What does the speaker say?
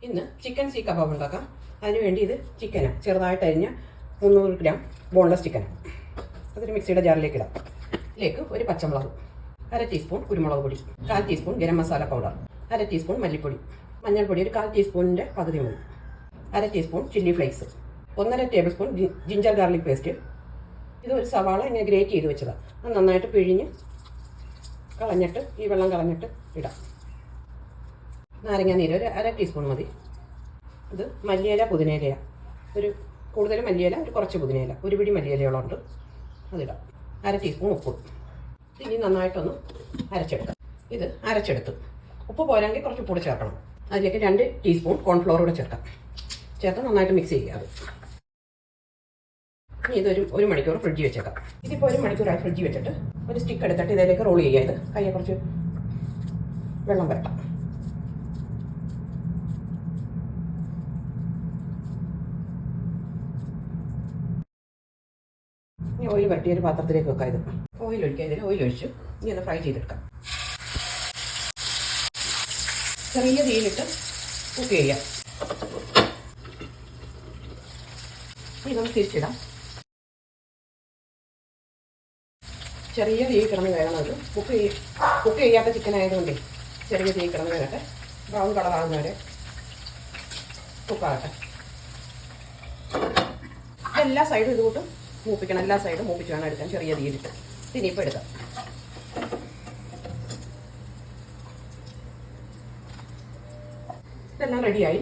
ഇന്ന് chicken see kebab ഉണ്ടാക്കാം. അതിനുവേണ്ടി ഇത് ചിക്കനാണ്, ചെറുതായിട്ട് അരിഞ്ഞ 300 ഗ്രാം ബോൺലെസ് ചിക്കനാണ്. അതൊരു മിക്സിയുടെ ജാറിലേക്ക് ഇടാം. ഇതിലേക്ക് ഒരു പച്ചമുളക്, 1/2 ടീസ്പൂൺ കുരുമുളക് പൊടി, 1/4 teaspoon garam masala powder, 1/2 teaspoon മല്ലിപ്പൊടി, മഞ്ഞൾപ്പൊടി ഒരു 1/4 ടീസ്പൂണിൻ്റെ പകുതി മതി, 1/2 teaspoon chilli flakes, 1.5 table spoon ginger garlic paste. ഇത് ഒരു സവാള ഇങ്ങനെ ഗ്രേറ്റ് ചെയ്ത് വെച്ചതാണ്. അത് നന്നായിട്ട് പിഴിഞ്ഞ് കളഞ്ഞിട്ട് ഈ വെള്ളം കളഞ്ഞിട്ട് ഇടാം. നാരങ്ങ നീര് ഒരു 1/2 ടീസ്പൂൺ മതി. ഇത് മല്ലിയില പുതിനയിലയാണ്, ഒരു കൂടുതൽ മല്ലിയില, ഒരു കുറച്ച് പുതിനയില, ഒരു പിടി മല്ലിയിലയോളം ഉണ്ട്, അതിടാം. 1/2 ടീസ്പൂൺ ഉപ്പ്. ഇനി നന്നായിട്ടൊന്ന് അരച്ചെടുക്കാം. ഇത് അരച്ചെടുത്ത് ഉപ്പ് പോരാങ്കിൽ കുറച്ച് ഉപ്പ് കൂടി ചേർക്കണം. അതിലേക്ക് 2 ടീസ്പൂൺ കോൺഫ്ലോർ കൂടെ ചേർക്കാം. ചേർത്ത് നന്നായിട്ട് മിക്സ് ചെയ്യുക. അത് ഇനി ഇതൊരു 1 മണിക്കൂർ ഫ്രിഡ്ജിൽ വെച്ചേക്കാം. ഇതിപ്പോൾ 1 മണിക്കൂറായി ഫ്രിഡ്ജിൽ വെച്ചിട്ട് ഒരു സ്റ്റിക്ക് എടുത്തിട്ട് ഇതിലേക്ക് റോൾ ചെയ്യുക. ഇത് കയ്യെ കുറച്ച് വെള്ളം വരട്ടാം. ഇനി ഓയിൽ വരട്ടി ഒരു പാത്രത്തിലേക്ക് വെക്കാം. ഇത് ഓയിൽ ഒഴിക്കുക. ഇതിൽ ഓയിൽ ഒഴിച്ച് ഇനി ഒന്ന് ഫ്രൈ ചെയ്തെടുക്കാം. ചെറിയ തീയിലിട്ട് കുക്ക് ചെയ്യാം. ഇനി നമുക്ക് തിരിച്ചിടാം. ചെറിയ തീ കിടന്ന് വേണം. അത് കുക്ക് ചെയ്യാത്ത ചിക്കൻ ആയതുകൊണ്ടേ ചെറിയ തീ കിടന്ന് വേണട്ടെ. ബ്രൗൺ കളറാകുന്നവരെ കുക്കാകട്ടെ. എല്ലാ സൈഡും ഇതുകൂട്ട് മൂപ്പിക്കണം. എല്ലാ സൈഡും മൂപ്പിച്ച് വേണം എടുക്കാൻ, ചെറിയ തീയിലിട്ട്. ഇനിയിപ്പോൾ എടുക്കാം. ഇതെല്ലാം റെഡിയായി.